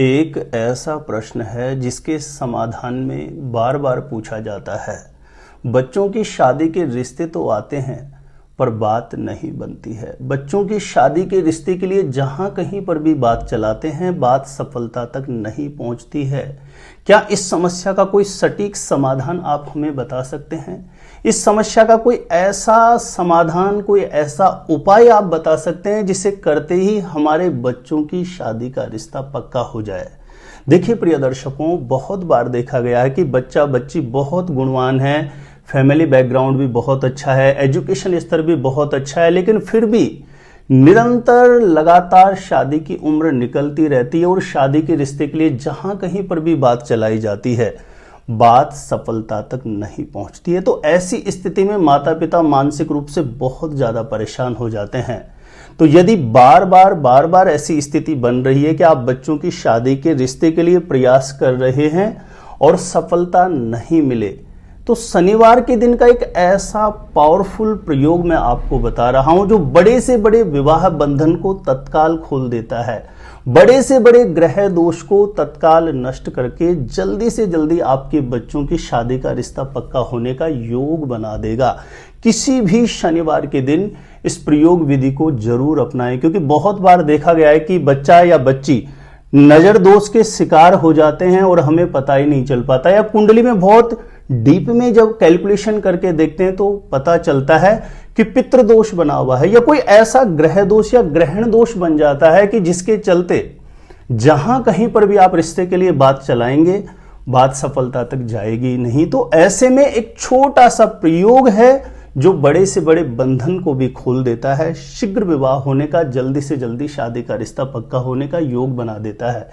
एक ऐसा प्रश्न है जिसके समाधान में बार बार पूछा जाता है। बच्चों की शादी के रिश्ते तो आते हैं पर बात नहीं बनती है। बच्चों की शादी के रिश्ते के लिए जहां कहीं पर भी बात चलाते हैं, बात सफलता तक नहीं पहुंचती है। क्या इस समस्या का कोई सटीक समाधान आप हमें बता सकते हैं? इस समस्या का कोई ऐसा समाधान, कोई ऐसा उपाय आप बता सकते हैं जिसे करते ही हमारे बच्चों की शादी का रिश्ता पक्का हो जाए? देखिए प्रिय दर्शकों, बहुत बार देखा गया है कि बच्चा बच्ची बहुत गुणवान है, फैमिली बैकग्राउंड भी बहुत अच्छा है, एजुकेशन स्तर भी बहुत अच्छा है, लेकिन फिर भी निरंतर लगातार शादी की उम्र निकलती रहती है और शादी के रिश्ते के लिए जहां कहीं पर भी बात चलाई जाती है, बात सफलता तक नहीं पहुंचती है। तो ऐसी स्थिति में माता पिता मानसिक रूप से बहुत ज्यादा परेशान हो जाते हैं। तो यदि बार बार ऐसी स्थिति बन रही है कि आप बच्चों की शादी के रिश्ते के लिए प्रयास कर रहे हैं और सफलता नहीं मिले, तो शनिवार के दिन का एक ऐसा पावरफुल प्रयोग मैं आपको बता रहा हूं जो बड़े से बड़े विवाह बंधन को तत्काल खोल देता है, बड़े से बड़े ग्रह दोष को तत्काल नष्ट करके जल्दी से जल्दी आपके बच्चों की शादी का रिश्ता पक्का होने का योग बना देगा। किसी भी शनिवार के दिन इस प्रयोग विधि को जरूर अपनाएं, क्योंकि बहुत बार देखा गया है कि बच्चा या बच्ची नजर दोष के शिकार हो जाते हैं और हमें पता ही नहीं चल पाता, या कुंडली में बहुत डीप में जब कैलकुलेशन करके देखते हैं तो पता चलता है कि पितृ दोष बना हुआ है, या कोई ऐसा ग्रह दोष या ग्रहण दोष बन जाता है कि जिसके चलते जहां कहीं पर भी आप रिश्ते के लिए बात चलाएंगे, बात सफलता तक जाएगी नहीं। तो ऐसे में एक छोटा सा प्रयोग है जो बड़े से बड़े बंधन को भी खोल देता है, शीघ्र विवाह होने का, जल्दी से जल्दी शादी का रिश्ता पक्का होने का योग बना देता है।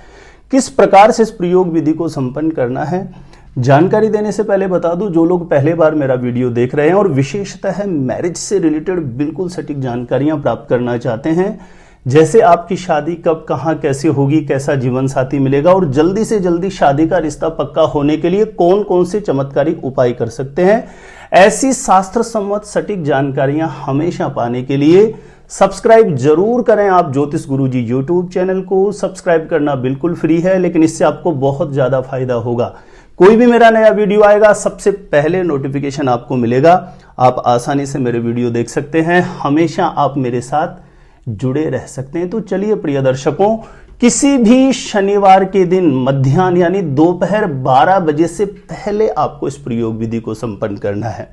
किस प्रकार से इस प्रयोग विधि को संपन्न करना है, जानकारी देने से पहले बता दूं, जो लोग पहले बार मेरा वीडियो देख रहे हैं और विशेषतः मैरिज से रिलेटेड बिल्कुल सटीक जानकारियां प्राप्त करना चाहते हैं, जैसे आपकी शादी कब, कहां, कैसे होगी, कैसा जीवन साथी मिलेगा और जल्दी से जल्दी शादी का रिश्ता पक्का होने के लिए कौन कौन से चमत्कारिक उपाय कर सकते हैं, ऐसी शास्त्र सम्मत सटीक जानकारियां हमेशा पाने के लिए सब्सक्राइब जरूर करें आप ज्योतिष गुरुजी यूट्यूब चैनल को। सब्सक्राइब करना बिल्कुल फ्री है, लेकिन इससे आपको बहुत ज्यादा फायदा होगा। कोई भी मेरा नया वीडियो आएगा सबसे पहले नोटिफिकेशन आपको मिलेगा, आप आसानी से मेरे वीडियो देख सकते हैं, हमेशा आप मेरे साथ जुड़े रह सकते हैं। तो चलिए प्रिय दर्शकों, किसी भी शनिवार के दिन मध्याह्न यानी दोपहर 12 बजे से पहले आपको इस प्रयोग विधि को संपन्न करना है।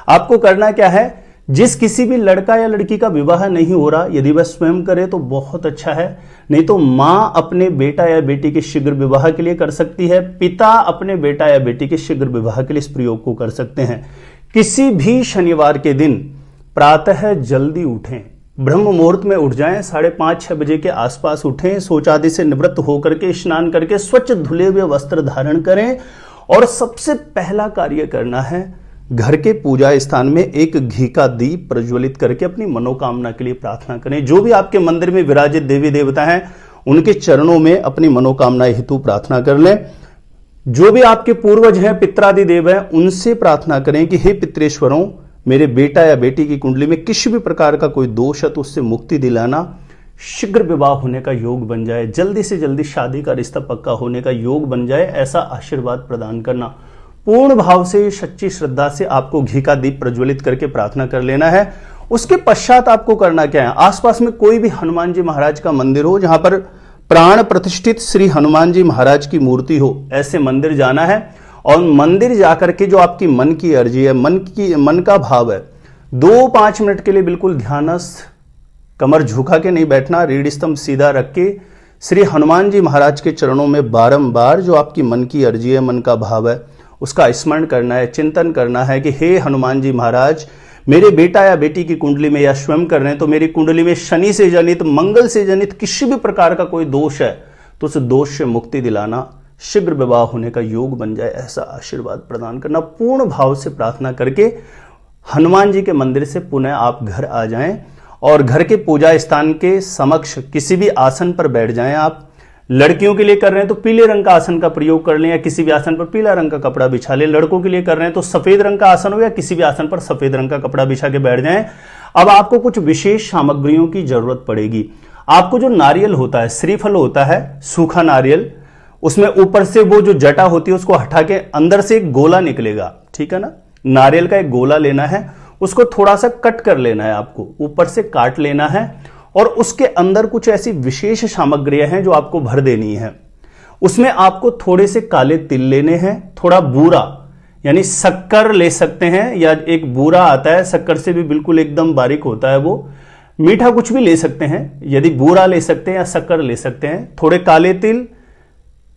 आपको करना क्या है, जिस किसी भी लड़का या लड़की का विवाह नहीं हो रहा, यदि वह स्वयं करे तो बहुत अच्छा है, नहीं तो मां अपने बेटा या बेटी के शीघ्र विवाह के लिए कर सकती है, पिता अपने बेटा या बेटी के शीघ्र विवाह के लिए इस प्रयोग को कर सकते हैं। किसी भी शनिवार के दिन प्रातः जल्दी उठें, ब्रह्म मुहूर्त में उठ जाएं, 5:30-6 बजे के आसपास उठें, शौच आदि से निवृत्त होकर के स्नान करके स्वच्छ धुले हुए वस्त्र धारण करें और सबसे पहला कार्य करना है, घर के पूजा स्थान में एक घी का दीप प्रज्वलित करके अपनी मनोकामना के लिए प्रार्थना करें। जो भी आपके मंदिर में विराजित देवी देवता हैं उनके चरणों में अपनी मनोकामना हेतु प्रार्थना कर लें। जो भी आपके पूर्वज हैं, पितरादि देव हैं, उनसे प्रार्थना करें कि हे पितरेश्वरों, मेरे बेटा या बेटी की कुंडली में किसी भी प्रकार का कोई दोष है तो उससे मुक्ति दिलाना, शीघ्र विवाह होने का योग बन जाए, जल्दी से जल्दी शादी का रिश्ता पक्का होने का योग बन जाए, ऐसा आशीर्वाद प्रदान करना। पूर्ण भाव से, सच्ची श्रद्धा से आपको घी का दीप प्रज्वलित करके प्रार्थना कर लेना है। उसके पश्चात आपको करना क्या है, आसपास में कोई भी हनुमान जी महाराज का मंदिर हो, जहां पर प्राण प्रतिष्ठित श्री हनुमान जी महाराज की मूर्ति हो, ऐसे मंदिर जाना है और मंदिर जाकर के जो आपकी मन की अर्जी है, मन का भाव है, 2-5 मिनट के लिए बिल्कुल ध्यानस्थ, कमर झुका के नहीं बैठना, रीढ़ स्तंभ सीधा रख के श्री हनुमान जी महाराज के चरणों में बारंबार जो आपकी मन की अर्जी है, मन का भाव है, उसका स्मरण करना है, चिंतन करना है कि हे हनुमान जी महाराज, मेरे बेटा या बेटी की कुंडली में या स्वयं कर रहे हैं तो मेरी कुंडली में शनि से जनित, मंगल से जनित किसी भी प्रकार का कोई दोष है तो उस दोष से मुक्ति दिलाना, शीघ्र विवाह होने का योग बन जाए, ऐसा आशीर्वाद प्रदान करना। पूर्ण भाव से प्रार्थना करके हनुमान जी के मंदिर से पुनः आप घर आ जाएं और घर के पूजा स्थान के समक्ष किसी भी आसन पर बैठ जाएं। आप लड़कियों के लिए कर रहे हैं तो पीले रंग का आसन का प्रयोग कर लें या किसी भी आसन पर पीला रंग का कपड़ा बिछा लें। लड़कों के लिए कर रहे हैं तो सफेद रंग का आसन हो या किसी भी आसन पर सफेद रंग का कपड़ा बिछा के बैठ जाएं। अब आपको कुछ विशेष सामग्रियों की जरूरत पड़ेगी। आपको जो नारियल होता है, श्रीफल होता है, सूखा नारियल, उसमें ऊपर से वो जो जटा होती है उसको हटा के अंदर से एक गोला निकलेगा, ठीक है ना। नारियल का एक गोला लेना है, उसको थोड़ा सा कट कर लेना है, आपको ऊपर से काट लेना है और उसके अंदर कुछ ऐसी विशेष सामग्रियां हैं जो आपको भर देनी है। उसमें आपको थोड़े से काले तिल लेने हैं, थोड़ा बूरा यानी शक्कर ले सकते हैं, या एक बूरा आता है शक्कर से भी बिल्कुल एकदम बारीक होता है वो, मीठा कुछ भी ले सकते हैं, यदि बूरा ले सकते हैं या शक्कर ले सकते हैं। थोड़े काले तिल,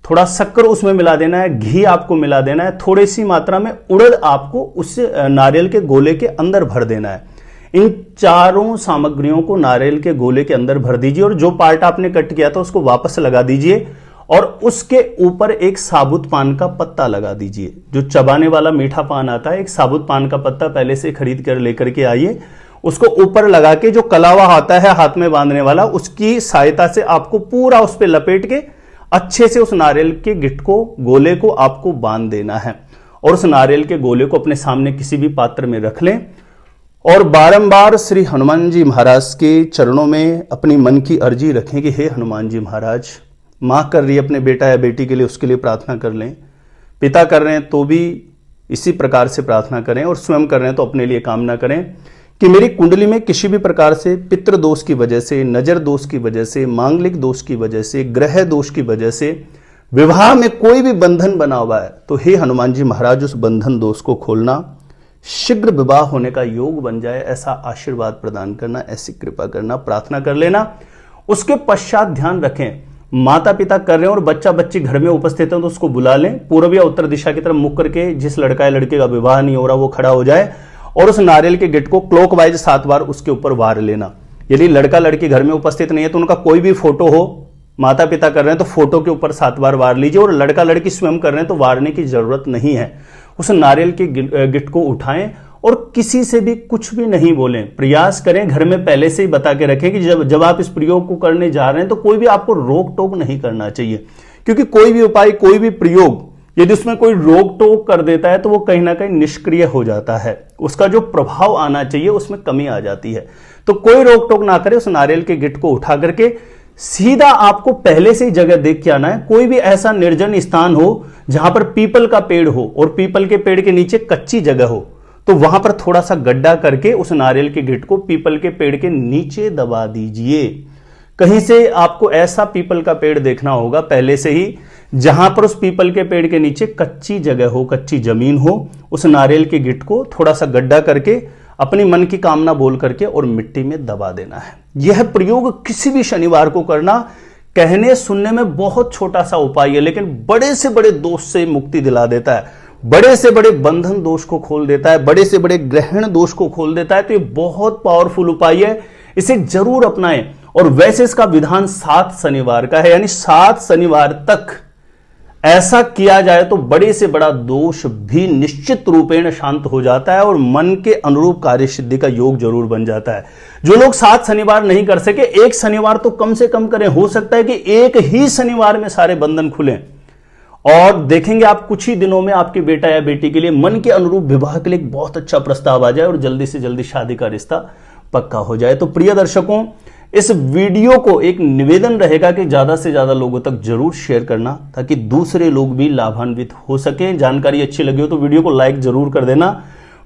थोड़ा शक्कर उसमें मिला देना है, घी आपको मिला देना है, थोड़ी सी मात्रा में उड़द आपको उस नारियल के गोले के अंदर भर देना है। इन चारों सामग्रियों को नारियल के गोले के अंदर भर दीजिए और जो पार्ट आपने कट किया था उसको वापस लगा दीजिए और उसके ऊपर एक साबुत पान का पत्ता लगा दीजिए। जो चबाने वाला मीठा पान आता है, एक साबुत पान का पत्ता पहले से खरीद कर लेकर के आइए, उसको ऊपर लगा के जो कलावा आता है हाथ में बांधने वाला, उसकी सहायता से आपको पूरा उस पर लपेट के अच्छे से उस नारियल के गिट्ट को, गोले को आपको बांध देना है और उस नारियल के गोले को अपने सामने किसी भी पात्र में रख लें और बारंबार श्री हनुमान जी महाराज के चरणों में अपनी मन की अर्जी रखें कि हे हनुमान जी महाराज, माँ कर रही है अपने बेटा या बेटी के लिए, उसके लिए प्रार्थना कर लें। पिता कर रहे हैं तो भी इसी प्रकार से प्रार्थना करें और स्वयं कर रहे हैं तो अपने लिए कामना करें कि मेरी कुंडली में किसी भी प्रकार से पितृ दोष की वजह से, नजर दोष की वजह से, मांगलिक दोष की वजह से, ग्रह दोष की वजह से विवाह में कोई भी बंधन बना हुआ है तो हे हनुमान जी महाराज उस बंधन दोष को खोलना, शीघ्र विवाह होने का योग बन जाए, ऐसा आशीर्वाद प्रदान करना, ऐसी कृपा करना, प्रार्थना कर लेना। उसके पश्चात ध्यान रखें, माता पिता कर रहे हैं और बच्चा बच्ची घर में उपस्थित है तो उसको बुला लें, पूर्व या उत्तर दिशा की तरफ मुख करके, जिस लड़का या लड़के का विवाह नहीं हो रहा वो खड़ा हो जाए और उस नारियल के गिट्ट को क्लॉकवाइज 7 बार उसके ऊपर वार लेना। यदि लड़का लड़की घर में उपस्थित नहीं है तो उनका कोई भी फोटो हो, माता पिता कर रहे हैं तो फोटो के ऊपर 7 बार वार लीजिए और लड़का लड़की स्वयं कर रहे हैं तो वारने की जरूरत नहीं है। उस नारियल के गिट्ट को उठाएं और किसी से भी कुछ भी नहीं बोलें। प्रयास करें, घर में पहले से ही बता के रखें कि जब आप इस प्रयोग को करने जा रहे हैं तो कोई भी आपको रोक टोक नहीं करना चाहिए, क्योंकि कोई भी उपाय, कोई भी प्रयोग यदि उसमें कोई रोक टोक कर देता है तो वो कहीं ना कहीं निष्क्रिय हो जाता है, उसका जो प्रभाव आना चाहिए उसमें कमी आ जाती है। तो कोई रोक टोक ना करे, उस नारियल के गिट्ट को उठा करके सीधा आपको पहले से ही जगह देख के आना है। कोई भी ऐसा निर्जन स्थान हो जहां पर पीपल का पेड़ हो और पीपल के पेड़ के नीचे कच्ची जगह हो तो वहां पर थोड़ा सा गड्ढा करके उस नारियल के गिट्ट को पीपल के पेड़ के नीचे दबा दीजिए। कहीं से आपको ऐसा पीपल का पेड़ देखना होगा पहले से ही जहां पर उस पीपल के पेड़ के नीचे कच्ची जगह हो, कच्ची जमीन हो, उस नारियल के गिट्ट को थोड़ा सा गड्ढा करके अपनी मन की कामना बोल करके और मिट्टी में दबा देना है। यह प्रयोग किसी भी शनिवार को करना। कहने सुनने में बहुत छोटा सा उपाय है लेकिन बड़े से बड़े दोष से मुक्ति दिला देता है, बड़े से बड़े बंधन दोष को खोल देता है, बड़े से बड़े ग्रहण दोष को खोल देता है। तो ये बहुत पावरफुल उपाय है, इसे जरूर अपनाएं। और वैसे इसका विधान 7 शनिवार का है, यानी 7 शनिवार तक ऐसा किया जाए तो बड़े से बड़ा दोष भी निश्चित रूपेण शांत हो जाता है और मन के अनुरूप कार्य सिद्धि का योग जरूर बन जाता है। जो लोग 7 शनिवार नहीं कर सके, 1 शनिवार तो कम से कम करें। हो सकता है कि एक ही शनिवार में सारे बंधन खुलें और देखेंगे आप कुछ ही दिनों में आपके बेटा या बेटी के लिए मन के अनुरूप विवाह के लिए एक बहुत अच्छा प्रस्ताव आ जाए और जल्दी से जल्दी शादी का रिश्ता पक्का हो जाए। तो प्रिय दर्शकों, इस वीडियो को एक निवेदन रहेगा कि ज्यादा से ज्यादा लोगों तक जरूर शेयर करना ताकि दूसरे लोग भी लाभान्वित हो सके। जानकारी अच्छी लगी हो तो वीडियो को लाइक जरूर कर देना।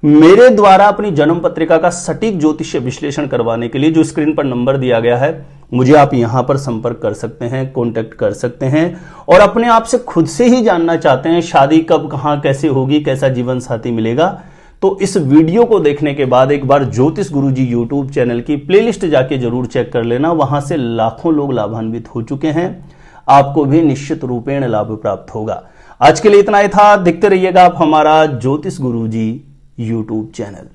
मेरे द्वारा अपनी जन्म पत्रिका का सटीक ज्योतिषीय विश्लेषण करवाने के लिए जो स्क्रीन पर नंबर दिया गया है, मुझे आप यहां पर संपर्क कर सकते हैं, कांटेक्ट कर सकते हैं। और अपने आप से खुद से ही जानना चाहते हैं शादी कब, कहां, कैसे होगी, कैसा जीवन साथी मिलेगा, तो इस वीडियो को देखने के बाद एक बार ज्योतिष गुरुजी यूट्यूब चैनल की प्लेलिस्ट जाके जरूर चेक कर लेना। वहां से लाखों लोग लाभान्वित हो चुके हैं, आपको भी निश्चित रूपेण लाभ प्राप्त होगा। आज के लिए इतना ही था। देखते रहिएगा आप हमारा ज्योतिष गुरुजी यूट्यूब चैनल।